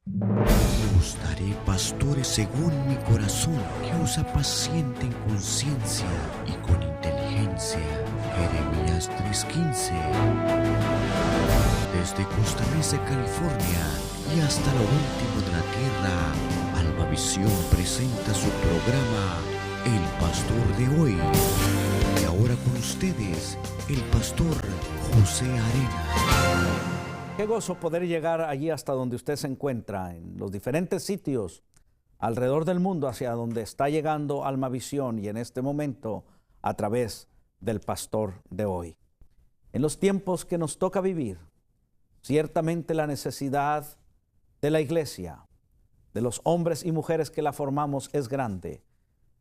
Os daré pastores según mi corazón, que os apacienten con ciencia y con inteligencia. Jeremías 3:15. Desde Costa Mesa, California, y hasta lo último de la tierra, Almavisión presenta su programa El Pastor de Hoy. Y ahora con ustedes, el pastor José Arenas. Qué gozo poder llegar allí hasta donde usted se encuentra, en los diferentes sitios alrededor del mundo hacia donde está llegando Almavisión, y en este momento a través del Pastor de Hoy. En los tiempos que nos toca vivir, ciertamente la necesidad de la iglesia, de los hombres y mujeres que la formamos, es grande.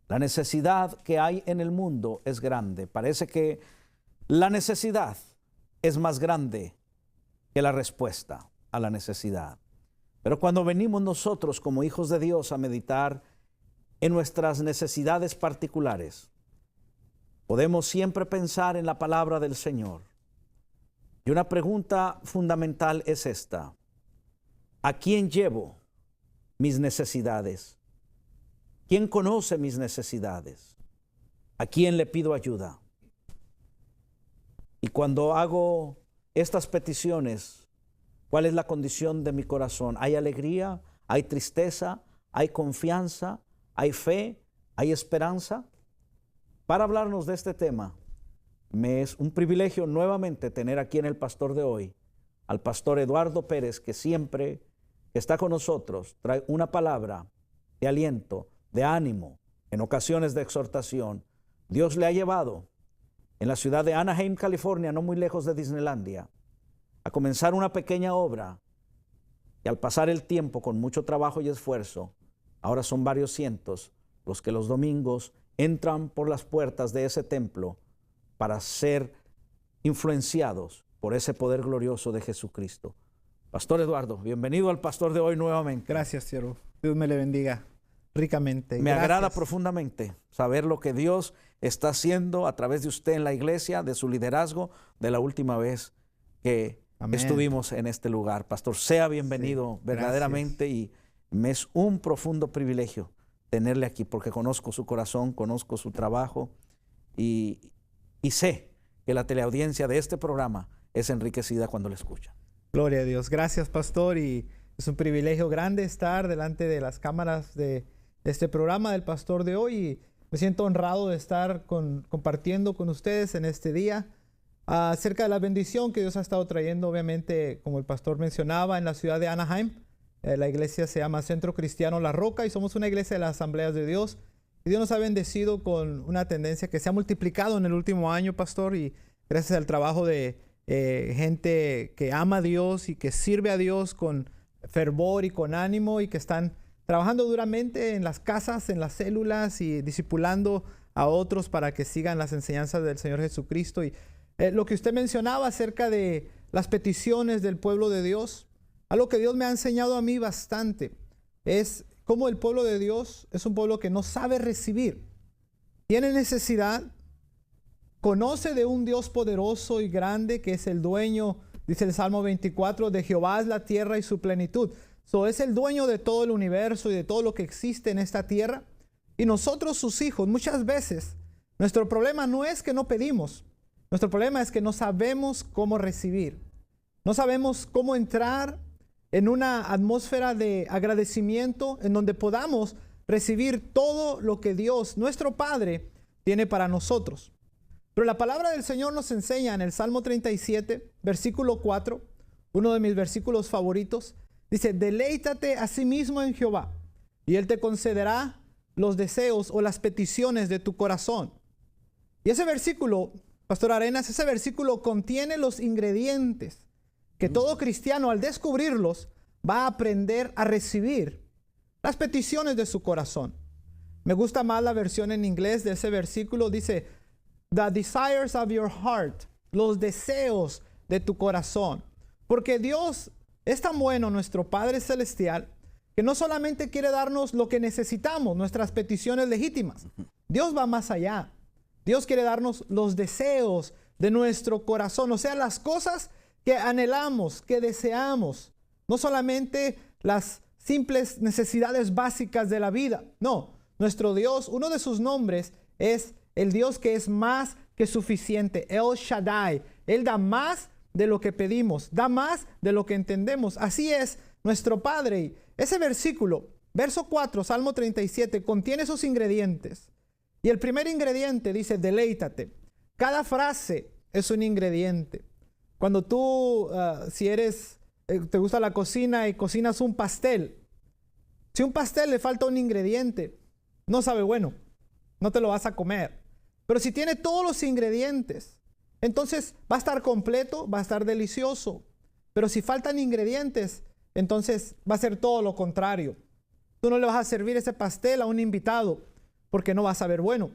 La necesidad que hay en el mundo es grande. Parece que la necesidad es más grande que la respuesta a la necesidad. Pero cuando venimos nosotros como hijos de Dios a meditar en nuestras necesidades particulares, podemos siempre pensar en la palabra del Señor. Y una pregunta fundamental es esta: ¿a quién llevo mis necesidades? ¿Quién conoce mis necesidades? ¿A quién le pido ayuda? Y cuando hago estas peticiones, ¿cuál es la condición de mi corazón? ¿Hay alegría? ¿Hay tristeza? ¿Hay confianza? ¿Hay fe? ¿Hay esperanza? Para hablarnos de este tema, me es un privilegio nuevamente tener aquí en el Pastor de Hoy al pastor Eduardo Pérez, que siempre está con nosotros, trae una palabra de aliento, de ánimo, en ocasiones de exhortación. Dios le ha llevado en la ciudad de Anaheim, California, no muy lejos de Disneylandia, a comenzar una pequeña obra, y al pasar el tiempo con mucho trabajo y esfuerzo, ahora son varios cientos los que los domingos entran por las puertas de ese templo para ser influenciados por ese poder glorioso de Jesucristo. Pastor Eduardo, bienvenido al Pastor de Hoy nuevamente. Gracias, siervo. Dios me le bendiga ricamente. Me agrada profundamente saber lo que Dios está haciendo a través de usted en la iglesia, de su liderazgo, de la última vez que estuvimos en este lugar. Pastor, sea bienvenido verdaderamente, y me es un profundo privilegio tenerle aquí, porque conozco su corazón, conozco su trabajo, y sé que la teleaudiencia de este programa es enriquecida cuando le escucha. Gloria a Dios. Gracias, pastor, y es un privilegio grande estar delante de las cámaras de este programa del Pastor de Hoy, y me siento honrado de estar compartiendo con ustedes en este día acerca de la bendición que Dios ha estado trayendo, obviamente, como el pastor mencionaba, en la ciudad de Anaheim. La iglesia se llama Centro Cristiano La Roca, y somos una iglesia de las Asambleas de Dios. Y Dios nos ha bendecido con una tendencia que se ha multiplicado en el último año, pastor, y gracias al trabajo de gente que ama a Dios y que sirve a Dios con fervor y con ánimo, y que están trabajando duramente en las casas, en las células, y discipulando a otros para que sigan las enseñanzas del Señor Jesucristo. Y lo que usted mencionaba acerca de las peticiones del pueblo de Dios, algo que Dios me ha enseñado a mí bastante, es cómo el pueblo de Dios es un pueblo que no sabe recibir. Tiene necesidad, conoce de un Dios poderoso y grande que es el dueño, dice el Salmo 24, de Jehová es la tierra y su plenitud. Es el dueño de todo el universo y de todo lo que existe en esta tierra. Y nosotros, sus hijos, muchas veces, nuestro problema no es que no pedimos. Nuestro problema es que no sabemos cómo recibir. No sabemos cómo entrar en una atmósfera de agradecimiento en donde podamos recibir todo lo que Dios, nuestro Padre, tiene para nosotros. Pero la palabra del Señor nos enseña en el Salmo 37, versículo 4, uno de mis versículos favoritos, dice: deleítate a sí mismo en Jehová, y Él te concederá los deseos o las peticiones de tu corazón. Y ese versículo, Pastor Arenas, ese versículo contiene los ingredientes que todo cristiano, al descubrirlos, va a aprender a recibir las peticiones de su corazón. Me gusta más la versión en inglés de ese versículo. Dice, the desires of your heart, los deseos de tu corazón. Porque Dios es tan bueno, nuestro Padre Celestial, que no solamente quiere darnos lo que necesitamos, nuestras peticiones legítimas. Dios va más allá. Dios quiere darnos los deseos de nuestro corazón, o sea, las cosas que anhelamos, que deseamos. No solamente las simples necesidades básicas de la vida. No, nuestro Dios, uno de sus nombres es el Dios que es más que suficiente, El Shaddai. Él da más de lo que pedimos, da más de lo que entendemos. Así es nuestro Padre. Y ese versículo, verso 4, Salmo 37, contiene esos ingredientes. Y el primer ingrediente dice, deleítate. Cada frase es un ingrediente. Cuando tú, si te gusta la cocina y cocinas un pastel, si un pastel le falta un ingrediente, no sabe bueno, no te lo vas a comer. Pero si tiene todos los ingredientes, entonces va a estar completo, va a estar delicioso. Pero si faltan ingredientes, entonces va a ser todo lo contrario. Tú no le vas a servir ese pastel a un invitado porque no va a saber bueno.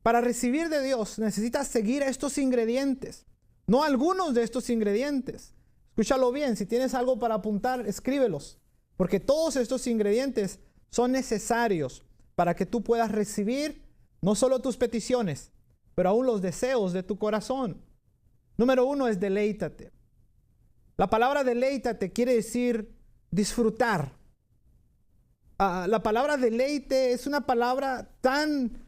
Para recibir de Dios necesitas seguir estos ingredientes, no algunos de estos ingredientes. Escúchalo bien, si tienes algo para apuntar, escríbelos, porque todos estos ingredientes son necesarios para que tú puedas recibir no solo tus peticiones, pero aún los deseos de tu corazón. Número 1 es deleítate. La palabra deleítate quiere decir disfrutar. La palabra deleite es una palabra tan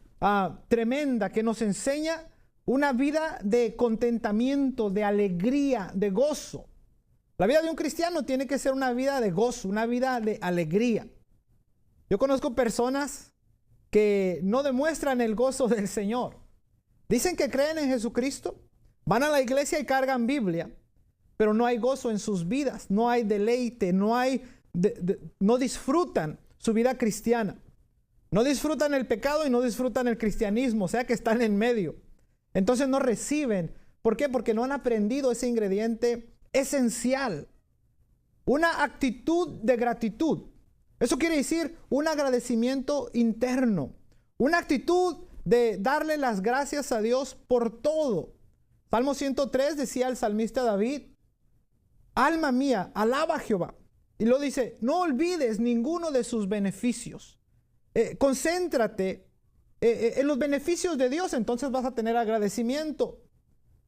tremenda que nos enseña una vida de contentamiento, de alegría, de gozo. La vida de un cristiano tiene que ser una vida de gozo, una vida de alegría. Yo conozco personas que no demuestran el gozo del Señor. Dicen que creen en Jesucristo, van a la iglesia y cargan Biblia, pero no hay gozo en sus vidas, no hay deleite, no disfrutan su vida cristiana. No disfrutan el pecado y no disfrutan el cristianismo, o sea que están en medio. Entonces no reciben. ¿Por qué? Porque no han aprendido ese ingrediente esencial. Una actitud de gratitud. Eso quiere decir un agradecimiento interno. Una actitud de darle las gracias a Dios por todo. Salmo 103 decía el salmista David, alma mía, alaba a Jehová. Y lo dice, no olvides ninguno de sus beneficios. Concéntrate en los beneficios de Dios, entonces vas a tener agradecimiento.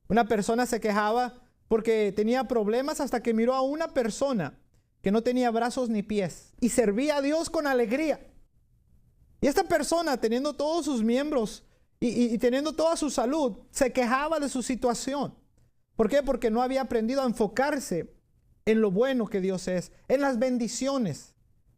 Una persona se quejaba porque tenía problemas hasta que miró a una persona que no tenía brazos ni pies y servía a Dios con alegría. Y esta persona, teniendo todos sus miembros y teniendo toda su salud, se quejaba de su situación. ¿Por qué? Porque no había aprendido a enfocarse en lo bueno que Dios es, en las bendiciones.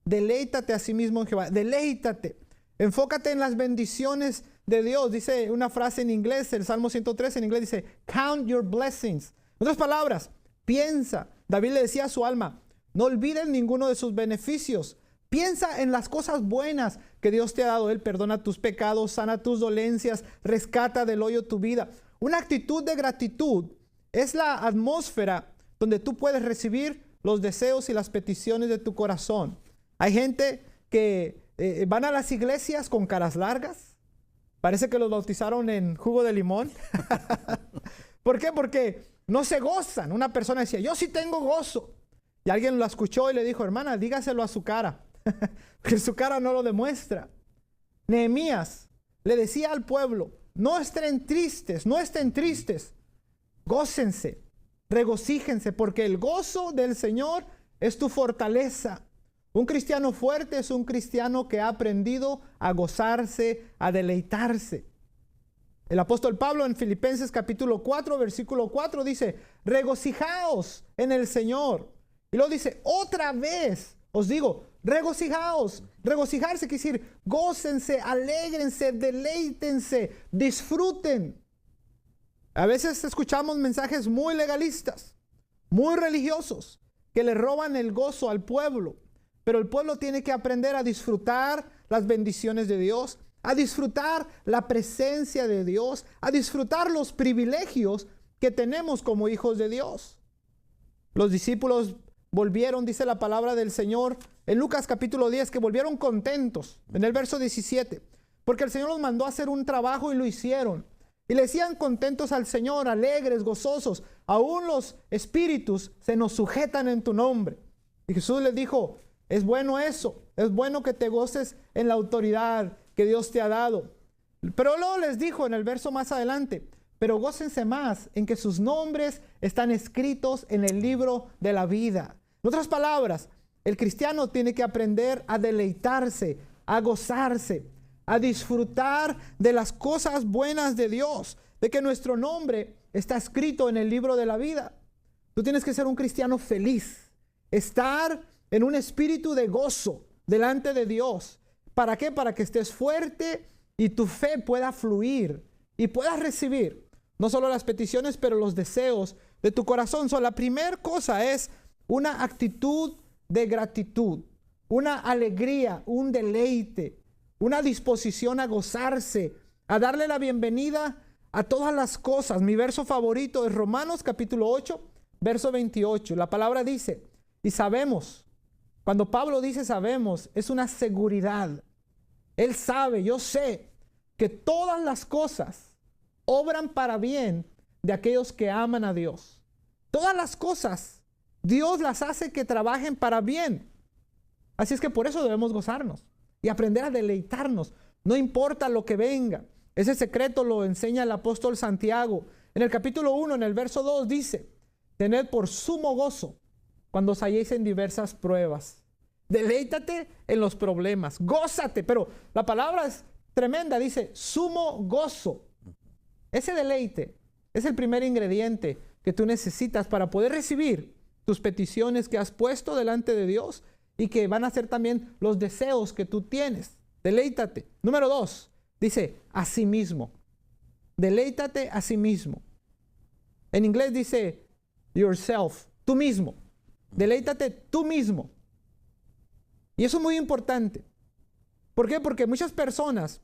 Deleítate a sí mismo en Jehová, deleítate. Enfócate en las bendiciones de Dios. Dice una frase en inglés, el Salmo 103 en inglés dice, count your blessings. En otras palabras, piensa. David le decía a su alma, no olvides ninguno de sus beneficios. Piensa en las cosas buenas que Dios te ha dado. Él perdona tus pecados, sana tus dolencias, rescata del hoyo tu vida. Una actitud de gratitud es la atmósfera donde tú puedes recibir los deseos y las peticiones de tu corazón. Hay gente que van a las iglesias con caras largas. Parece que los bautizaron en jugo de limón. ¿Por qué? Porque no se gozan. Una persona decía, yo sí tengo gozo. Y alguien lo escuchó y le dijo, hermana, dígaselo a su cara. Porque su cara no lo demuestra. Nehemías le decía al pueblo, no estén tristes, gócense, regocíjense, porque el gozo del Señor es tu fortaleza. Un cristiano fuerte es un cristiano que ha aprendido a gozarse, a deleitarse. El apóstol Pablo en Filipenses capítulo 4, versículo 4 dice, regocijaos en el Señor. Y luego dice, otra vez os digo, regocijaos. Regocijarse quiere decir, gócense, alégrense, deleítense, disfruten. A veces escuchamos mensajes muy legalistas, muy religiosos, que le roban el gozo al pueblo. Pero el pueblo tiene que aprender a disfrutar las bendiciones de Dios, a disfrutar la presencia de Dios, a disfrutar los privilegios que tenemos como hijos de Dios. Los discípulos volvieron, dice la palabra del Señor, en Lucas capítulo 10, que volvieron contentos, en el verso 17, porque el Señor los mandó a hacer un trabajo y lo hicieron. Y le decían contentos al Señor, alegres, gozosos, aún los espíritus se nos sujetan en tu nombre. Y Jesús les dijo, es bueno eso, es bueno que te goces en la autoridad que Dios te ha dado. Pero luego les dijo en el verso más adelante, pero gócense más en que sus nombres están escritos en el libro de la vida. En otras palabras, El cristiano tiene que aprender a deleitarse, a gozarse, a disfrutar de las cosas buenas de Dios, de que nuestro nombre está escrito en el libro de la vida. Tú tienes que ser un cristiano feliz, estar en un espíritu de gozo delante de Dios. ¿Para qué? Para que estés fuerte y tu fe pueda fluir y puedas recibir no solo las peticiones, pero los deseos de tu corazón. La primera cosa es una actitud de gratitud, una alegría, un deleite, una disposición a gozarse, a darle la bienvenida a todas las cosas. Mi verso favorito es Romanos capítulo 8, verso 28. La palabra dice, y sabemos, cuando Pablo dice sabemos, es una seguridad. Él sabe, yo sé, que todas las cosas obran para bien de aquellos que aman a Dios. Todas las cosas, Dios las hace que trabajen para bien. Así es que por eso debemos gozarnos y aprender a deleitarnos. No importa lo que venga. Ese secreto lo enseña el apóstol Santiago. En el capítulo 1, en el verso 2 dice, tened por sumo gozo cuando os halléis en diversas pruebas. Deleítate en los problemas, gózate, pero la palabra es tremenda, dice sumo gozo. Ese deleite es el primer ingrediente que tú necesitas para poder recibir tus peticiones que has puesto delante de Dios y que van a ser también los deseos que tú tienes. Deleítate. Número 2, dice a sí mismo. Deleítate a sí mismo. En inglés dice yourself, tú mismo. Deleítate tú mismo. Y eso es muy importante. ¿Por qué? Porque muchas personas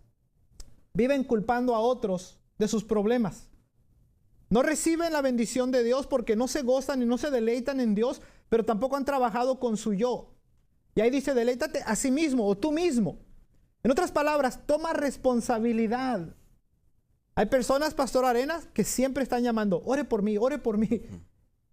viven culpando a otros de sus problemas. No reciben la bendición de Dios porque no se gozan y no se deleitan en Dios, pero tampoco han trabajado con su yo. Y ahí dice, deleítate a sí mismo o tú mismo. En otras palabras, toma responsabilidad. Hay personas, Pastor Arenas, que siempre están llamando, ore por mí, ore por mí.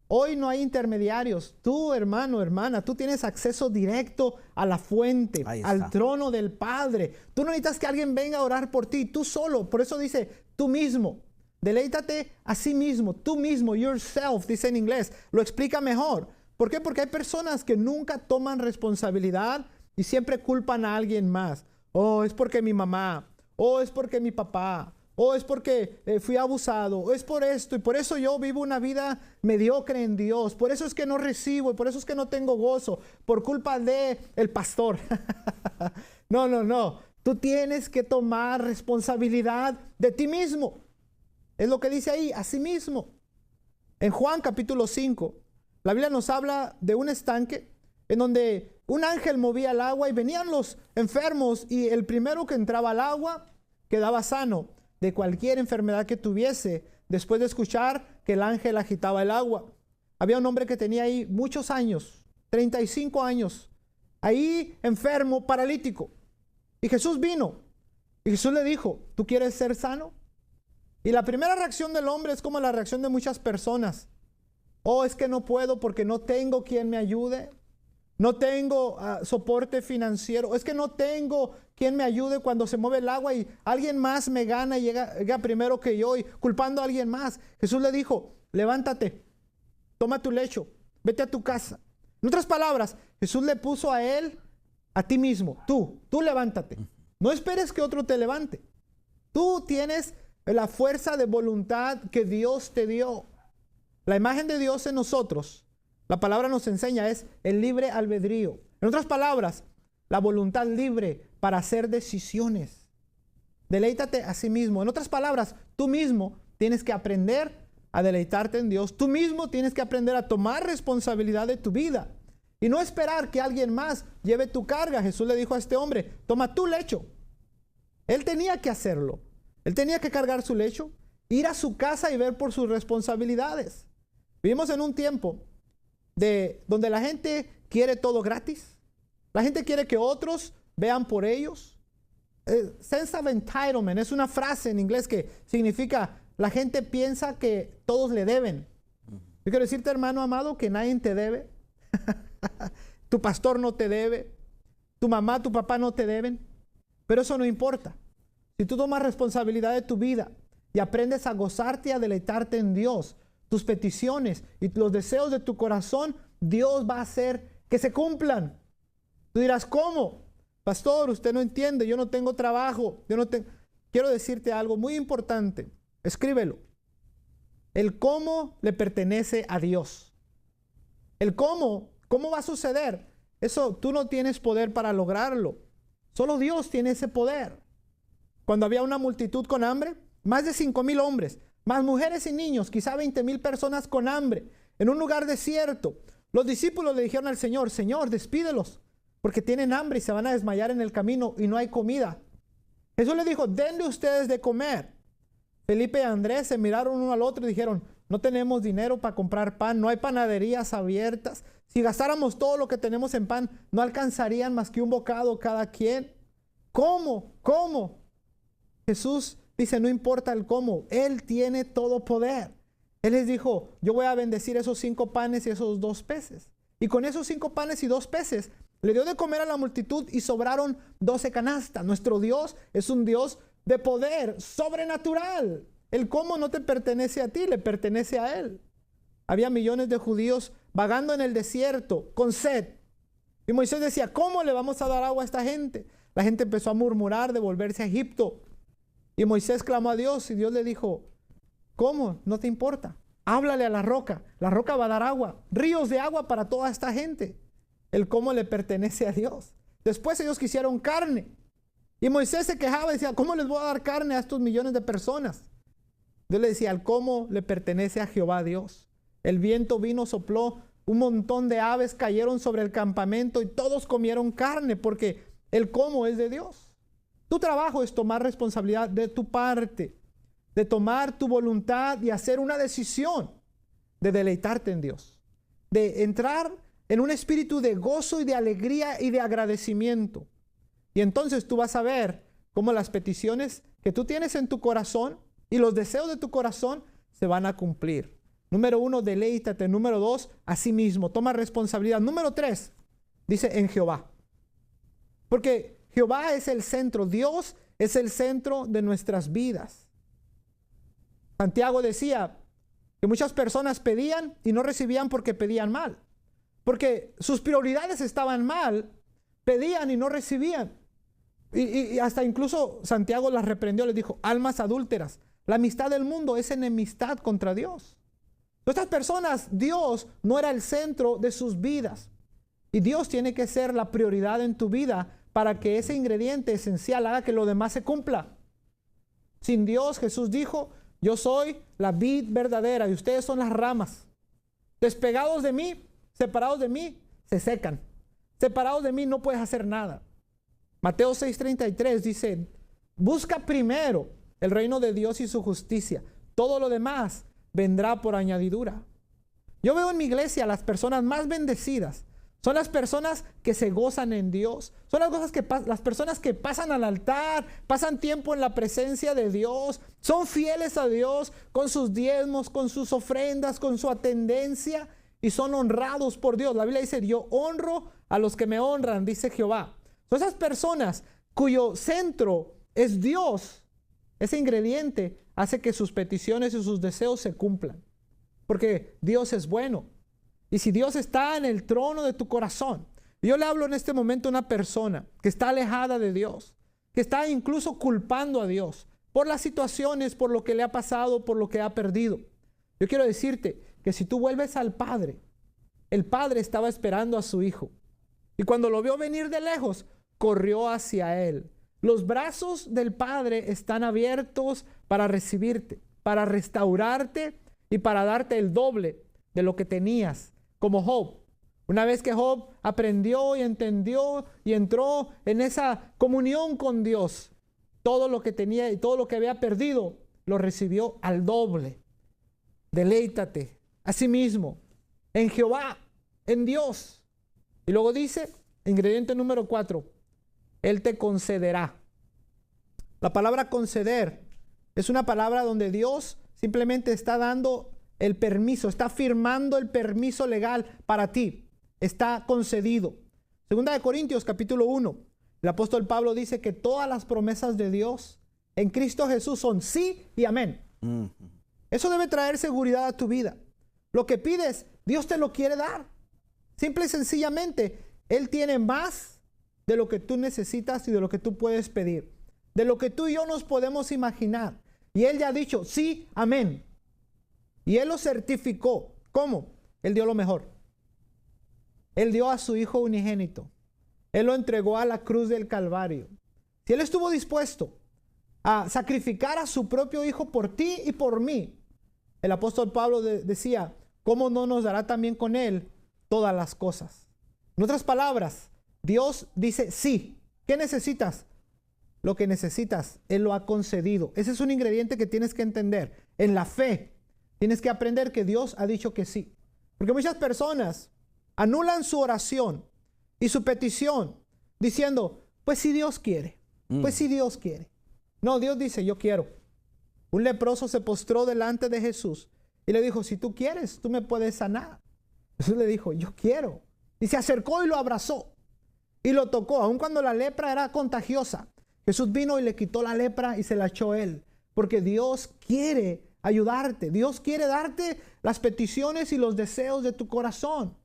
Hoy no hay intermediarios. Tú, hermano, hermana, tú tienes acceso directo a la fuente, al trono del Padre. Tú no necesitas que alguien venga a orar por ti, tú solo. Por eso dice, tú mismo. Deleítate a sí mismo, tú mismo, yourself, dice en inglés. Lo explica mejor. ¿Por qué? Porque hay personas que nunca toman responsabilidad y siempre culpan a alguien más. Oh, es porque mi mamá. Oh, es porque mi papá. O es porque fui abusado, o es por esto, y por eso yo vivo una vida mediocre en Dios, por eso es que no recibo, y por eso es que no tengo gozo, por culpa de el pastor. No, tú tienes que tomar responsabilidad de ti mismo. Es lo que dice ahí, a sí mismo. En Juan capítulo 5, la Biblia nos habla de un estanque en donde un ángel movía el agua y venían los enfermos, y el primero que entraba al agua quedaba sano de cualquier enfermedad que tuviese, después de escuchar que el ángel agitaba el agua. Había un hombre que tenía ahí muchos años, 35 años, ahí enfermo, paralítico. Y Jesús vino, y Jesús le dijo, ¿tú quieres ser sano? Y la primera reacción del hombre es como la reacción de muchas personas. Oh, es que no puedo porque no tengo quien me ayude. No tengo soporte financiero. Es que no tengo quien me ayude cuando se mueve el agua y alguien más me gana y llega primero que yo y culpando a alguien más. Jesús le dijo, levántate, toma tu lecho, vete a tu casa. En otras palabras, Jesús le puso a él, a ti mismo, tú levántate. No esperes que otro te levante. Tú tienes la fuerza de voluntad que Dios te dio. La imagen de Dios en nosotros, la palabra nos enseña, es el libre albedrío. En otras palabras, la voluntad libre para hacer decisiones. Deleítate a sí mismo. En otras palabras, tú mismo tienes que aprender a deleitarte en Dios. Tú mismo tienes que aprender a tomar responsabilidad de tu vida y no esperar que alguien más lleve tu carga. Jesús le dijo a este hombre, toma tu lecho. Él tenía que hacerlo. Él tenía que cargar su lecho, ir a su casa y ver por sus responsabilidades. Vivimos en un tiempo donde la gente quiere todo gratis. La gente quiere que otros vean por ellos. Sense of entitlement es una frase en inglés que significa la gente piensa que todos le deben. Yo quiero decirte, hermano amado, que nadie te debe. Tu pastor no te debe. Tu mamá, tu papá no te deben. Pero eso no importa. Si tú tomas responsabilidad de tu vida y aprendes a gozarte y a deleitarte en Dios, tus peticiones y los deseos de tu corazón, Dios va a hacer que se cumplan. Tú dirás, ¿cómo? Pastor, usted no entiende, yo no tengo trabajo, Quiero decirte algo muy importante, escríbelo. El cómo le pertenece a Dios. El cómo va a suceder. Eso tú no tienes poder para lograrlo. Solo Dios tiene ese poder. Cuando había una multitud con hambre, más de 5,000 hombres, más mujeres y niños, quizá 20,000 personas con hambre, en un lugar desierto. Los discípulos le dijeron al Señor, Señor, despídelos, porque tienen hambre y se van a desmayar en el camino y no hay comida. Jesús le dijo, denle ustedes de comer. Felipe y Andrés se miraron uno al otro y dijeron, no tenemos dinero para comprar pan, no hay panaderías abiertas. Si gastáramos todo lo que tenemos en pan, no alcanzarían más que un bocado cada quien. ¿Cómo? Jesús dice, no importa el cómo, Él tiene todo poder. Él les dijo, yo voy a bendecir esos 5 panes y esos 2 peces. Y con esos 5 panes y 2 peces, le dio de comer a la multitud y sobraron 12 canastas. Nuestro Dios es un Dios de poder sobrenatural. El cómo no te pertenece a ti, le pertenece a Él. Había millones de judíos vagando en el desierto con sed. Y Moisés decía, ¿cómo le vamos a dar agua a esta gente? La gente empezó a murmurar de volverse a Egipto. Y Moisés clamó a Dios y Dios le dijo, ¿cómo? No te importa. Háblale a la roca va a dar agua, ríos de agua para toda esta gente. El cómo le pertenece a Dios. Después ellos quisieron carne. Y Moisés se quejaba y decía, ¿cómo les voy a dar carne a estos millones de personas? Dios le decía, el cómo le pertenece a Jehová Dios. El viento vino, sopló, un montón de aves cayeron sobre el campamento y todos comieron carne porque el cómo es de Dios. Tu trabajo es tomar responsabilidad de tu parte, de tomar tu voluntad y hacer una decisión de deleitarte en Dios, de entrar en un espíritu de gozo y de alegría y de agradecimiento. Y entonces tú vas a ver cómo las peticiones que tú tienes en tu corazón y los deseos de tu corazón se van a cumplir. Número 1, deleítate. Número 2, asimismo, toma responsabilidad. Número 3, dice en Jehová. Porque Jehová es el centro, Dios es el centro de nuestras vidas. Santiago decía que muchas personas pedían y no recibían porque pedían mal. Porque sus prioridades estaban mal, pedían y no recibían. Y hasta incluso Santiago las reprendió, les dijo, almas adúlteras, la amistad del mundo es enemistad contra Dios. Estas personas, Dios no era el centro de sus vidas. Y Dios tiene que ser la prioridad en tu vida para que ese ingrediente esencial haga que lo demás se cumpla. Sin Dios, Jesús dijo, yo soy la vid verdadera y ustedes son las ramas. Despegados de mí, separados de mí, se secan. Separados de mí no puedes hacer nada. Mateo 6:33 dice, busca primero el reino de Dios y su justicia. Todo lo demás vendrá por añadidura. Yo veo en mi iglesia las personas más bendecidas. Son las personas que se gozan en Dios. Son las personas que pasan al altar, pasan tiempo en la presencia de Dios. Son fieles a Dios con sus diezmos, con sus ofrendas, con su atendencia. Y son honrados por Dios. La Biblia dice, yo honro a los que me honran, dice Jehová. Son esas personas cuyo centro es Dios. Ese ingrediente hace que sus peticiones y sus deseos se cumplan. Porque Dios es bueno. Y si Dios está en el trono de tu corazón, yo le hablo en este momento a una persona que está alejada de Dios, que está incluso culpando a Dios por las situaciones, por lo que le ha pasado, por lo que ha perdido. Yo quiero decirte que si tú vuelves al Padre, el Padre estaba esperando a su Hijo. Y cuando lo vio venir de lejos, corrió hacia Él. Los brazos del Padre están abiertos para recibirte, para restaurarte y para darte el doble de lo que tenías. Como Job. Una vez que Job aprendió y entendió y entró en esa comunión con Dios, todo lo que tenía y todo lo que había perdido, lo recibió al doble. Deleítate a sí mismo en Jehová, en Dios. Y luego dice, ingrediente número 4, Él te concederá. La palabra conceder es una palabra donde Dios simplemente está dando el permiso, está firmando el permiso legal para ti. Está concedido. Segunda de Corintios capítulo 1. El apóstol Pablo dice que todas las promesas de Dios en Cristo Jesús son sí y amén. Eso debe traer seguridad a tu vida. Lo que pides, Dios te lo quiere dar. Simple y sencillamente, Él tiene más de lo que tú necesitas y de lo que tú puedes pedir, de lo que tú y yo nos podemos imaginar. Y Él ya ha dicho, sí, amén. Y Él lo certificó. ¿Cómo? Él dio lo mejor. Él dio a su Hijo unigénito. Él lo entregó a la cruz del Calvario. Si Él estuvo dispuesto a sacrificar a su propio Hijo por ti y por mí, el apóstol Pablo decía, ¿cómo no nos dará también con Él todas las cosas? En otras palabras, Dios dice sí. ¿Qué necesitas? Lo que necesitas, Él lo ha concedido. Ese es un ingrediente que tienes que entender. En la fe, tienes que aprender que Dios ha dicho que sí. Porque muchas personas anulan su oración y su petición diciendo, pues si Dios quiere, pues si Dios quiere. No, Dios dice, yo quiero. Un leproso se postró delante de Jesús y le dijo, si tú quieres, tú me puedes sanar. Jesús le dijo, yo quiero. Y se acercó y lo abrazó y lo tocó, aun cuando la lepra era contagiosa. Jesús vino y le quitó la lepra y se la echó él, porque Dios quiere ayudarte. Dios quiere darte las peticiones y los deseos de tu corazón.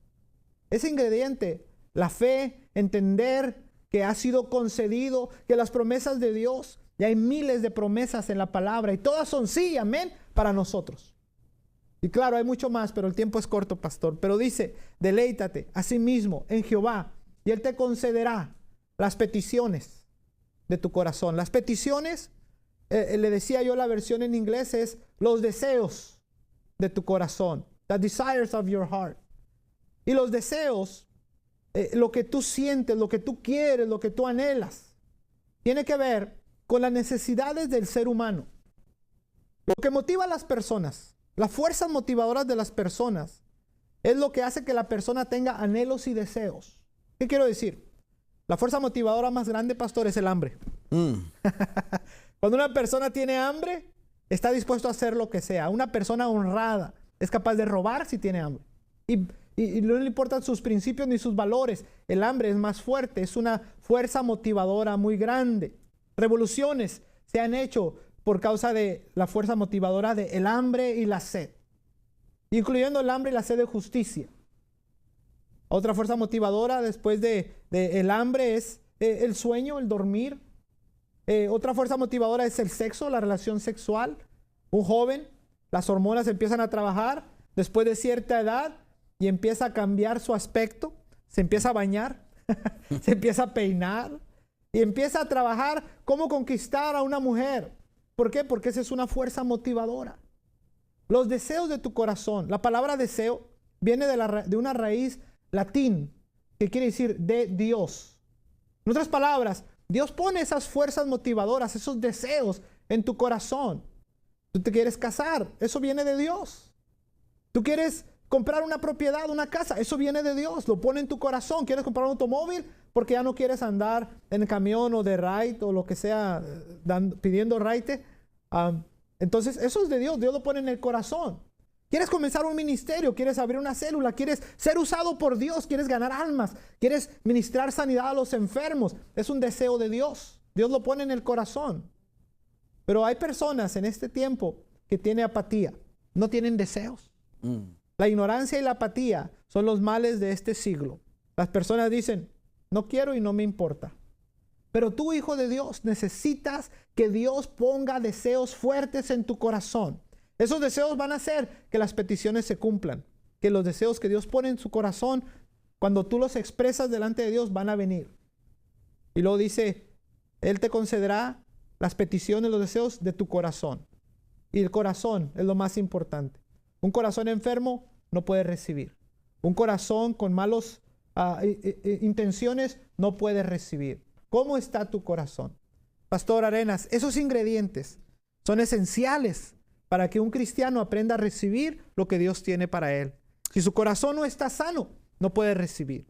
Ese ingrediente, la fe, entender que ha sido concedido, que las promesas de Dios, y hay miles de promesas en la palabra y todas son sí, amén, para nosotros. Y claro, hay mucho más, pero el tiempo es corto, pastor. Pero dice, deleítate a sí mismo en Jehová y Él te concederá las peticiones de tu corazón. Las peticiones, le decía yo, la versión en inglés es los deseos de tu corazón. The desires of your heart. Y los deseos, lo que tú sientes, lo que tú quieres, lo que tú anhelas, tiene que ver con las necesidades del ser humano. Lo que motiva a las personas, las fuerzas motivadoras de las personas, es lo que hace que la persona tenga anhelos y deseos. ¿Qué quiero decir? La fuerza motivadora más grande, pastor, es el hambre. Cuando una persona tiene hambre, está dispuesto a hacer lo que sea. Una persona honrada es capaz de robar si tiene hambre. Y no le importan sus principios ni sus valores. El hambre es más fuerte, es una fuerza motivadora muy grande. Revoluciones se han hecho por causa de la fuerza motivadora del hambre y la sed, incluyendo el hambre y la sed de justicia. Otra fuerza motivadora después de el hambre es el sueño, el dormir. Otra fuerza motivadora es el sexo, la relación sexual. Un joven, las hormonas empiezan a trabajar después de cierta edad y empieza a cambiar su aspecto, se empieza a bañar, se empieza a peinar y empieza a trabajar cómo conquistar a una mujer. ¿Por qué? Porque esa es una fuerza motivadora. Los deseos de tu corazón. La palabra deseo viene de una raíz latín que quiere decir de Dios. En otras palabras, Dios pone esas fuerzas motivadoras, esos deseos en tu corazón. Tú te quieres casar, eso viene de Dios. Tú quieres comprar una propiedad, una casa, eso viene de Dios, lo pone en tu corazón. ¿Quieres comprar un automóvil? Porque ya no quieres andar en el camión o de ride o lo que sea, pidiendo ride. Entonces, eso es de Dios, Dios lo pone en el corazón. ¿Quieres comenzar un ministerio? ¿Quieres abrir una célula? ¿Quieres ser usado por Dios? ¿Quieres ganar almas? ¿Quieres ministrar sanidad a los enfermos? Es un deseo de Dios. Dios lo pone en el corazón. Pero hay personas en este tiempo que tienen apatía, no tienen deseos. La ignorancia y la apatía son los males de este siglo. Las personas dicen, no quiero y no me importa. Pero tú, hijo de Dios, necesitas que Dios ponga deseos fuertes en tu corazón. Esos deseos van a hacer que las peticiones se cumplan. Que los deseos que Dios pone en su corazón, cuando tú los expresas delante de Dios, van a venir. Y luego dice, Él te concederá las peticiones, los deseos de tu corazón. Y el corazón es lo más importante. Un corazón enfermo no puede recibir. Un corazón con malas intenciones no puede recibir. ¿Cómo está tu corazón? Pastor Arenas, esos ingredientes son esenciales para que un cristiano aprenda a recibir lo que Dios tiene para él. Si su corazón no está sano, no puede recibir.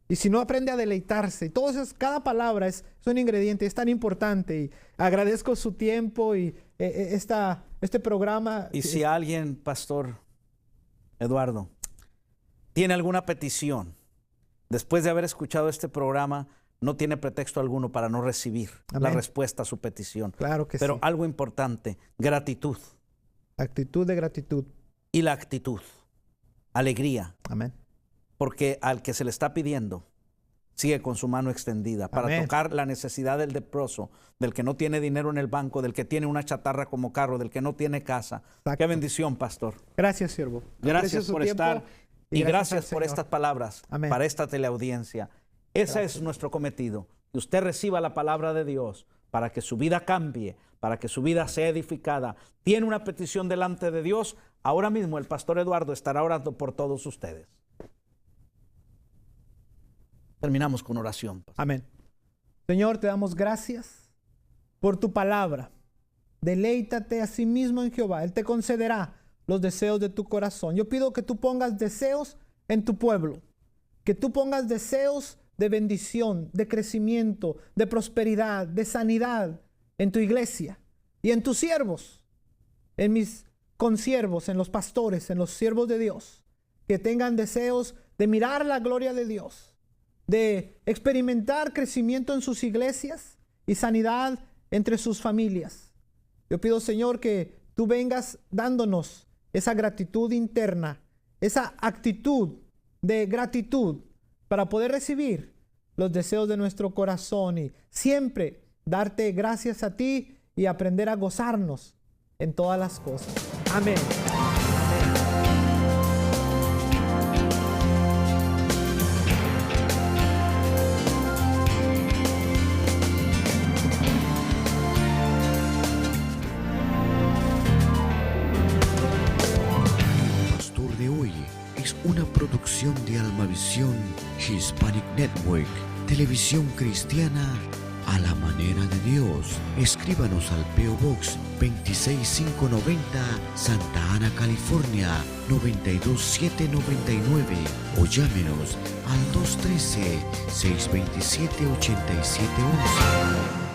Y si no aprende a deleitarse, entonces cada palabra es un ingrediente, es tan importante. Y agradezco su tiempo y este programa. Y si alguien, Pastor Eduardo, tiene alguna petición, después de haber escuchado este programa, no tiene pretexto alguno para no recibir la respuesta a su petición. Claro que sí. Pero algo importante, gratitud. Actitud de gratitud. Y la actitud, alegría. Amén. porque al que se le está pidiendo sigue con su mano extendida para Amén. tocar la necesidad del leproso, del que no tiene dinero en el banco, del que tiene una chatarra como carro, del que no tiene casa. Exacto. Qué bendición, pastor. Gracias, siervo. Aprecio Gracias su por tiempo estar y gracias al por Señor. estas palabras Amén. para esta teleaudiencia. Ese es nuestro cometido, que usted reciba la palabra de Dios para que su vida cambie, para que su vida sea edificada. Tiene una petición delante de Dios. Ahora mismo el pastor Eduardo estará orando por todos ustedes. Terminamos con oración. Amén. Señor, te damos gracias por tu palabra. Deleítate a sí mismo en Jehová. Él te concederá los deseos de tu corazón. Yo pido que tú pongas deseos en tu pueblo, que tú pongas deseos de bendición, de crecimiento, de prosperidad, de sanidad en tu iglesia y en tus siervos, en mis consiervos, en los pastores, en los siervos de Dios, que tengan deseos de mirar la gloria de Dios, de experimentar crecimiento en sus iglesias y sanidad entre sus familias. Yo pido, Señor, que tú vengas dándonos esa gratitud interna, esa actitud de gratitud para poder recibir los deseos de nuestro corazón y siempre darte gracias a ti y aprender a gozarnos en todas las cosas. Amén. El pastor de hoy es una producción de Almavisión Hispanic Network, televisión cristiana a la manera de Dios. Escríbanos al P.O. Box 26590, Santa Ana, California 92799 o llámenos al 213-627-8711.